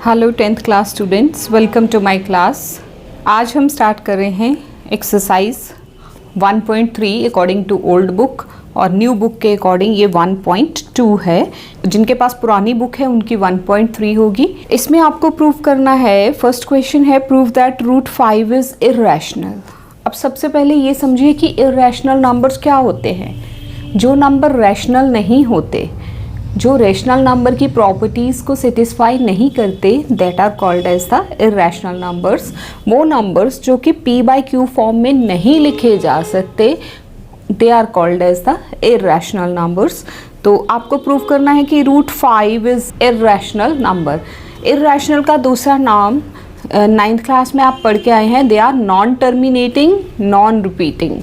Hello 10th class students, welcome to my class. आज हम start कर रहे हैं exercise 1.3 according to old book और न्यू बुक के अकॉर्डिंग ये 1.2 है। जिनके पास पुरानी बुक है उनकी 1.3 होगी। इसमें आपको प्रूव करना है, फर्स्ट क्वेश्चन है prove that root 5 is irrational. अब सबसे पहले ये समझिए कि इर्रेशनल नंबर्स क्या होते हैं। जो नंबर रैशनल नहीं होते, जो रैशनल नंबर की प्रॉपर्टीज़ को सेटिस्फाई नहीं करते, that are called as the irrational numbers. वो नंबर्स जो कि p/q फॉर्म में नहीं लिखे जा सकते, they are called as the irrational numbers. तो आपको प्रूव करना है कि root 5 is irrational number. Irrational का दूसरा नाम 9th क्लास में आप पढ़ के आए हैं, they are non terminating non repeating.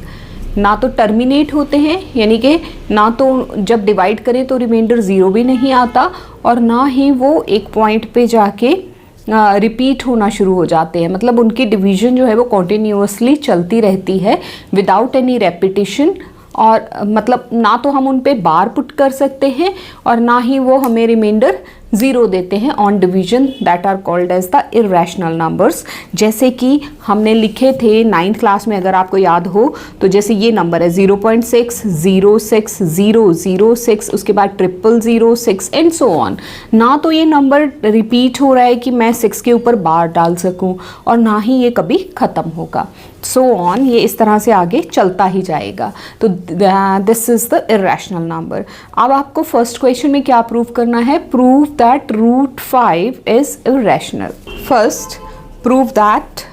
ना तो टर्मिनेट होते हैं, यानी कि ना तो जब डिवाइड करें तो रिमाइंडर ज़ीरो भी नहीं आता, और ना ही वो एक पॉइंट पे जाके रिपीट होना शुरू हो जाते हैं। मतलब उनकी डिवीज़न जो है वो कॉन्टिन्यूसली चलती रहती है विदाउट एनी रेपिटिशन। और मतलब ना तो हम उन पे बार पुट कर सकते हैं और ना ही वो हमें रिमाइंडर ज़ीरो देते हैं on division, that are called as the irrational numbers. जैसे कि हमने लिखे थे 9th क्लास में, अगर आपको याद हो तो, जैसे ये नंबर है 0.6, 06, 006, उसके बाद 00006 एंड सो ऑन। ना तो ये नंबर रिपीट हो रहा है कि मैं 6 के ऊपर बार डाल सकूं, और ना ही ये कभी ख़त्म होगा। सो ऑन, ये इस तरह से आगे चलता ही जाएगा। तो this is the irrational number. अब आपको फर्स्ट क्वेश्चन में क्या प्रूव करना है? Prove that root 5 is irrational. First prove that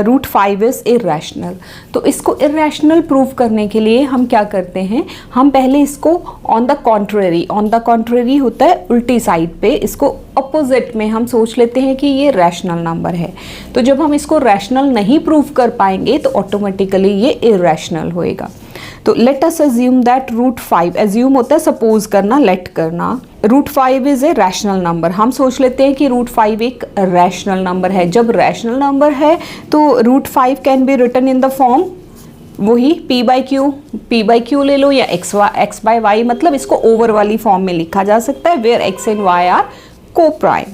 root 5 is irrational. तो इसको इर्रेशनल प्रूव करने के लिए हम क्या करते हैं, हम पहले इसको ऑन द कॉन्ट्रेरी होता है उल्टी साइड पे, इसको अपोजिट में हम सोच लेते हैं कि ये रैशनल नंबर है। तो जब हम इसको रैशनल नहीं प्रूव कर पाएंगे तो ऑटोमेटिकली ये इर्रेशनल होएगा। तो let us assume that root 5, assume होता है सपोज करना, लेट करना, root 5 is a rational number. हम सोच लेते हैं कि रूट 5 एक रैशनल नंबर है। जब रैशनल नंबर है तो root 5 can be written in the form वही p/q ले लो, या x/y, मतलब इसको ओवर वाली फॉर्म में लिखा जा सकता है, where x and y are coprime.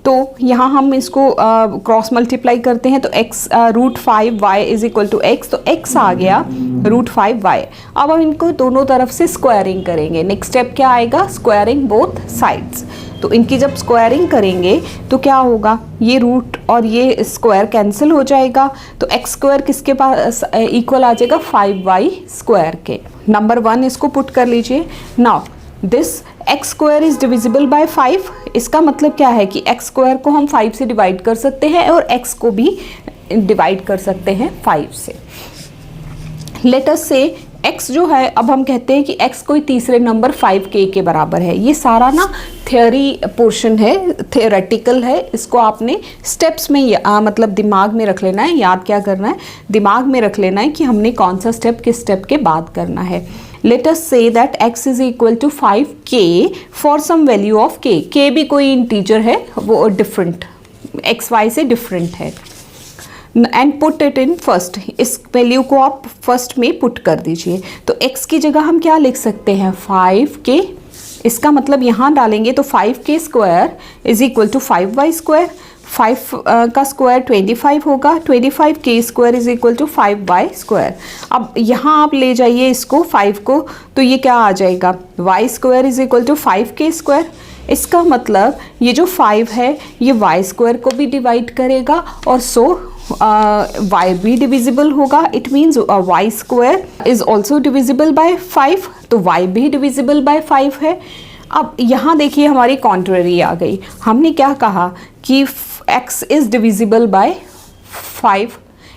तो यहाँ हम इसको क्रॉस मल्टीप्लाई करते हैं तो x root 5y is equal to x, तो x आ गया रूट 5y। अब हम इनको दोनों तरफ से स्क्वायरिंग करेंगे। नेक्स्ट स्टेप क्या आएगा? Squaring both sides. तो इनकी जब स्क्वायरिंग करेंगे तो क्या होगा, ये रूट और ये स्क्वायर कैंसिल हो जाएगा, तो x स्क्वायर किसके पास इक्वल आ जाएगा? 5y स्क्वायर के। नंबर 1 इसको पुट कर लीजिए। Now this x square is divisible by 5। इसका मतलब क्या है कि x स्क्वायर को हम 5 से डिवाइड कर सकते हैं और x को भी डिवाइड कर सकते हैं 5 से। लेट अस से x जो है, अब हम कहते हैं कि x कोई तीसरे नंबर 5k के बराबर है। ये सारा ना थ्योरी पोर्शन है, थियोरेटिकल है। इसको आपने स्टेप्स में मतलब दिमाग में रख लेना है। याद क्या करना है? दिमाग में रख लेना है कि हमने कौन सा स्टेप किस स्टेप के बाद करना है। Let us say that x is equal to 5k for some value of k. k भी कोई इंटीजर है, वो डिफरेंट x y से डिफरेंट है। And put it in first, इस वैल्यू को आप फर्स्ट में पुट कर दीजिए। तो x की जगह हम क्या लिख सकते हैं? 5k। इसका मतलब यहाँ डालेंगे तो 5k square is equal to 5y square. 5 का स्क्वायर 25 होगा, 25k square is equal to 5y square. अब यहाँ आप ले जाइए इसको 5 को, तो ये क्या आ जाएगा? y square is equal to 5k square. इसका मतलब ये जो 5 है ये y स्क्वायर को भी डिवाइड करेगा और सो y भी डिविजिबल होगा। It means y square is also divisible by 5, तो y भी डिविजिबल बाय 5 है। अब यहाँ देखिए हमारी कॉन्ट्ररी आ गई। हमने क्या कहा कि x इज डिविजिबल बाय 5,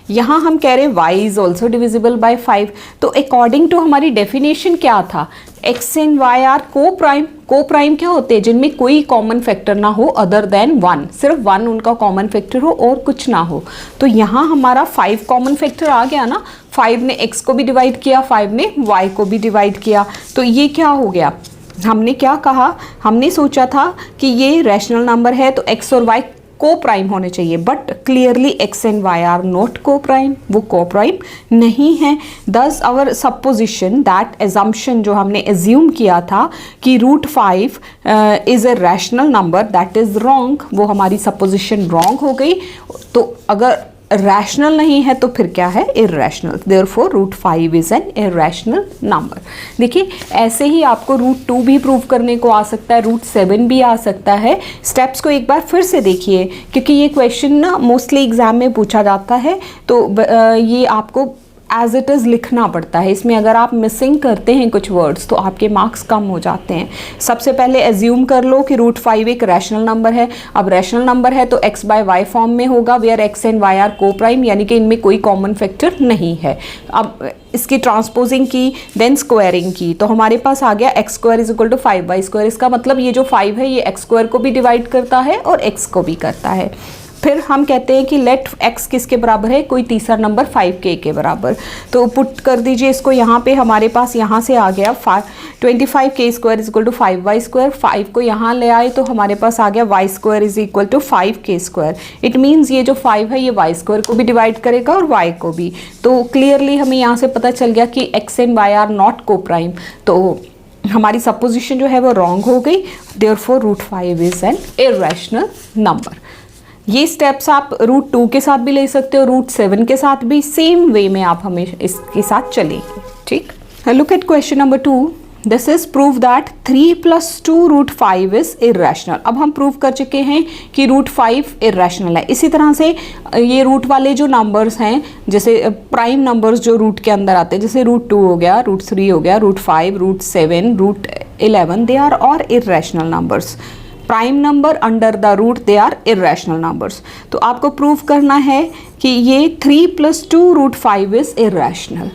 यहाँ हम कह रहे हैं y is also divisible by 5। तो अकॉर्डिंग टू हमारी डेफिनेशन क्या था? x एंड y आर को प्राइम। को प्राइम क्या होते हैं? जिनमें कोई कॉमन फैक्टर ना हो अदर देन 1, सिर्फ 1 उनका कॉमन फैक्टर हो और कुछ ना हो। तो यहाँ हमारा 5 कॉमन फैक्टर आ गया ना। 5 ने x को भी डिवाइड किया, 5 ने y को भी डिवाइड किया। तो ये क्या हो गया? हमने क्या कहा? हमने सोचा था कि ये रैशनल नंबर है तो x और y को प्राइम होने चाहिए, but clearly x and y are not coprime, वो को प्राइम नहीं है। दस आवर सपोजिशन दैट एजम्पशन जो हमने एज्यूम किया था कि root 5 is a rational number, that is wrong, वो हमारी सपोजिशन रॉन्ग हो गई। तो अगर रैशनल नहीं है तो फिर क्या है, irrational, therefore root 5 is an irrational number. देखिए ऐसे ही आपको रूट 2 भी प्रूव करने को आ सकता है, रूट 7 भी आ सकता है। स्टेप्स को एक बार फिर से देखिए, क्योंकि ये क्वेश्चन ना मोस्टली एग्जाम में पूछा जाता है, तो ये आपको एज इट इज़ लिखना पड़ता है। इसमें अगर आप मिसिंग करते हैं कुछ वर्ड्स तो आपके मार्क्स कम हो जाते हैं। सबसे पहले एज्यूम कर लो कि रूट 5 एक रैशनल नंबर है। अब रैशनल नंबर है तो x बाय वाई फॉर्म में होगा, where x and y are coprime, यानी कि इनमें कोई कॉमन फैक्टर नहीं है। अब इसकी ट्रांसपोजिंग की, देन स्क्वायरिंग की, तो हमारे पास आ गया x square is equal to 5y square. इसका मतलब ये जो 5 है ये x स्क्वायर को भी डिवाइड करता है और x को भी करता है। फिर हम कहते हैं कि लेट x किसके बराबर है, कोई तीसरा नंबर 5k के बराबर। तो पुट कर दीजिए इसको यहाँ पे, हमारे पास यहाँ से आ गया 25k square is equal to 5y square. 5 को यहाँ ले आए तो हमारे पास आ गया y square is equal to 5k square. It means ये जो 5 है ये y स्क्वायर को भी डिवाइड करेगा और y को भी। तो क्लियरली हमें यहाँ से पता चल गया कि x and y are not coprime, तो हमारी सपोजिशन जो है वो रॉन्ग हो गई। Therefore root 5 is an irrational number. ये स्टेप्स आप रूट 2 के साथ भी ले सकते हो, रूट 7 के साथ भी, सेम वे में आप हमें इसके साथ चलेंगे। ठीक, look at question number 2। This is prove that 3 + 2 root 5 is irrational. अब हम प्रूव कर चुके हैं कि रूट 5 इर्रेशनल है। इसी तरह से ये रूट वाले जो नंबर्स हैं, जैसे प्राइम नंबर्स जो रूट के अंदर आते हैं, जैसे रूट 2 हो गया, रूट 3 हो गया, root 5, root 7, root 11, they are all irrational numbers. Prime number under the root they are irrational numbers. तो आपको प्रूव करना है कि ये 3 + 2 रूट 5 इज इर्रेशनल।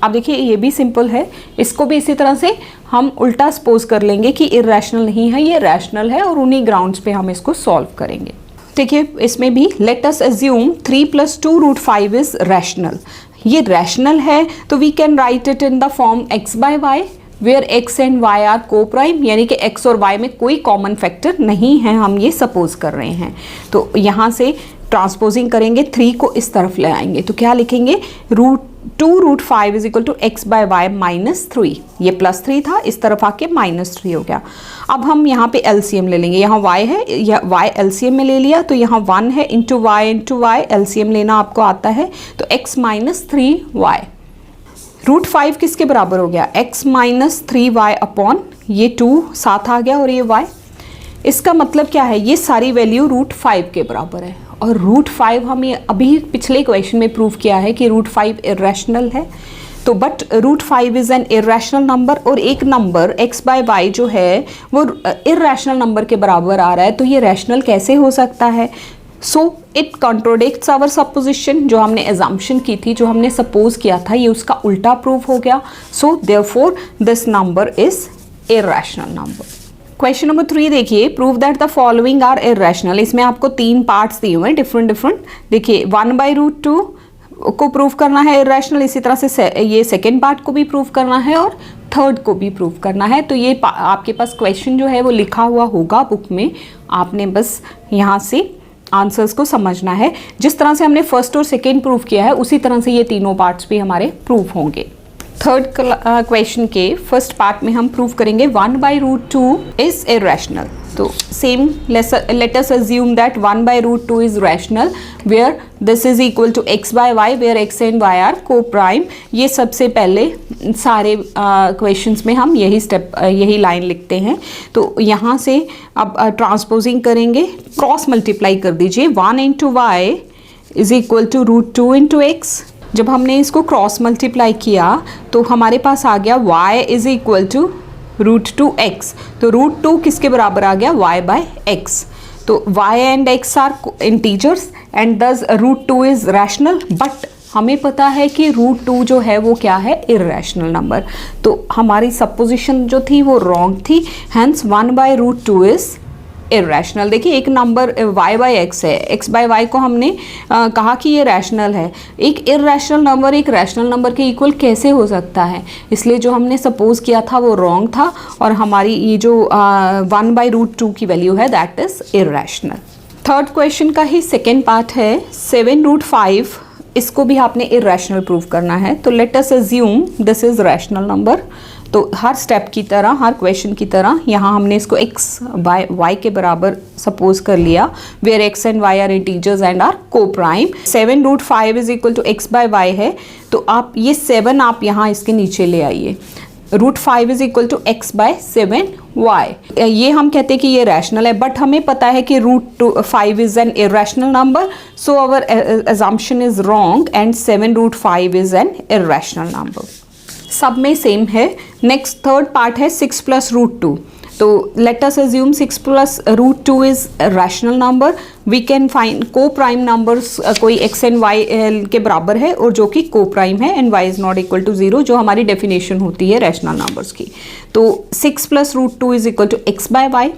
अब देखिए ये भी सिंपल है, इसको भी इसी तरह से हम उल्टा सपोज कर लेंगे कि इर्रेशनल नहीं है, ये रैशनल है, और उन्हीं ग्राउंड्स पे हम इसको सॉल्व करेंगे। देखिए इसमें भी let us assume 3 + 2 root 5 is rational. ये रैशनल है तो we can write it in the form x by y, where x and y are coprime, यानी कि x और y में कोई कॉमन फैक्टर नहीं है, हम ये सपोज कर रहे हैं। तो यहाँ से ट्रांसपोजिंग करेंगे, 3 को इस तरफ ले आएंगे तो क्या लिखेंगे, root 2 root 5 is equal to x by y -3। ये +3 था, इस तरफ आके -3 हो गया। अब हम यहाँ पे LCM ले लेंगे, यहाँ y है, या y LCM में ले लिया तो यहाँ 1 है, इंटू y LCM लेना आपको आता है, तो x -3y। रूट 5 किसके बराबर हो गया, x -3y अपॉन ये 2 साथ आ गया और ये y। इसका मतलब क्या है, ये सारी वैल्यू रूट 5 के बराबर है। और रूट 5 हम ये अभी पिछले क्वेश्चन में प्रूव किया है कि रूट 5 इर्रेशनल है। तो but root 5 is an irrational number, और एक नंबर x बाय वाई जो है वो इर्रेशनल नंबर के बराबर आ रहा है, तो ये रैशनल कैसे हो सकता है। सो इट कॉन्ट्रोडिक्ट्स आवर सपोजिशन, जो हमने एजम्पशन की थी, जो हमने सपोज किया था, ये उसका उल्टा प्रूफ हो गया। So therefore this number is irrational number. Question number 3 देखिए, prove that the following are irrational. इसमें आपको 3 पार्ट्स दिए हुए हैं डिफरेंट। देखिए 1/√2 को प्रूव करना है इर्रेशनल, इसी तरह से ये सेकेंड पार्ट को भी प्रूव करना है और थर्ड को भी प्रूव करना है। तो ये आपके पास क्वेश्चन जो है वो लिखा हुआ होगा बुक में, आपने बस यहाँ से आंसर्स को समझना है। जिस तरह से हमने फर्स्ट और सेकेंड प्रूव किया है उसी तरह से ये तीनों पार्ट्स भी हमारे प्रूव होंगे। थर्ड क्वेश्चन के फर्स्ट पार्ट में हम प्रूव करेंगे 1/√2 इज इर्रेशनल। तो same let us assume that 1/√2 is rational, where this is equal to x by y, where x and y are coprime. ये सबसे पहले सारे क्वेश्चंस में हम यही लाइन लिखते हैं। तो यहाँ से अब ट्रांसपोजिंग करेंगे, क्रॉस मल्टीप्लाई कर दीजिए, 1 × y is equal to √2 × x। जब हमने इसको क्रॉस मल्टीप्लाई किया तो हमारे पास आ गया y is equal to √2x। तो √2 किसके बराबर आ गया, y बाय x। तो y and x are integers and thus √2 is rational, but हमें पता है कि √2 जो है वो क्या है, इर्रेशनल नंबर। तो हमारी सपोजिशन जो थी वो रॉन्ग थी, हैंस 1/√2 इज इर्रेशनल। देखिए एक नंबर y बाय x है, x बाय y को हमने कहा कि ये रैशनल है। एक इर्रेशनल नंबर एक रैशनल नंबर के इक्वल कैसे हो सकता है, इसलिए जो हमने सपोज किया था वो रॉन्ग था, और हमारी ये जो 1/√2 की वैल्यू है that is irrational. Third question का ही सेकेंड पार्ट है 7√5, इसको भी आपने इरेशनल प्रूव करना है। तो let us assume this is rational number. तो हर स्टेप की तरह, हर क्वेश्चन की तरह यहाँ हमने इसको x बाय y के बराबर सपोज कर लिया, where x and y are integers and are coprime. 7√5 is equal to x by y है, तो आप ये 7 आप यहाँ इसके नीचे ले आइए। √5 is equal to x by 7y। ये हम कहते हैं कि ये रैशनल है, बट हमें पता है कि √5 is an irrational number, so our assumption is wrong and 7√5 is an irrational number. सब में सेम है। नेक्स्ट थर्ड पार्ट है 6 प्लस √2। तो let us assume 6 plus √2 is rational number. We can find coprime numbers, कोई x and y के बराबर है और जो कि को प्राइम है and y is not equal to 0, जो हमारी डेफिनेशन होती है रैशनल नंबर्स की। तो 6 plus √2 is equal to x by y।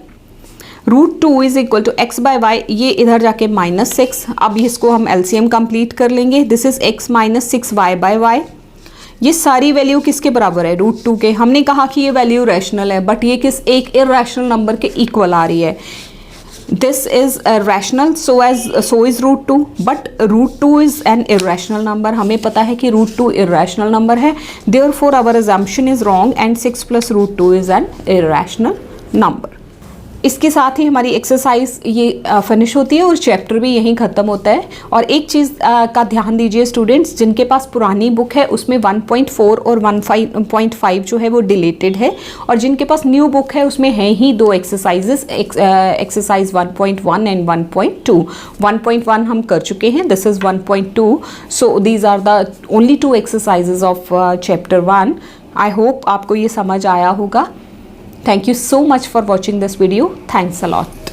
√2 is equal to x by y, ये इधर जाके -6। अब इसको हम LCM कंप्लीट कर लेंगे। This is x minus 6y by y। ये सारी वैल्यू किसके बराबर है? √2 के। हमने कहा कि ये वैल्यू रैशनल है, बट ये किस एक इरेशनल नंबर के इक्वल आ रही है। This is rational, so is √2, but √2 is an irrational number. हमें पता है कि √2 इरेशनल नंबर है, therefore our assumption is wrong and 6 plus √2 is an irrational number. इसके साथ ही हमारी एक्सरसाइज ये फिनिश होती है और चैप्टर भी यहीं ख़त्म होता है। और एक चीज़ का ध्यान दीजिए स्टूडेंट्स, जिनके पास पुरानी बुक है उसमें 1.4 और 1.5 जो है वो डिलीटेड है, और जिनके पास न्यू बुक है उसमें है ही 2 एक्सरसाइजेस, एक्सरसाइज 1.1 एंड 1.2। 1.1 हम कर चुके हैं, this is 1.2। So these are the only 2 exercises of chapter 1। I hope आपको ये समझ आया होगा। Thank you so much for watching this video. Thanks a lot.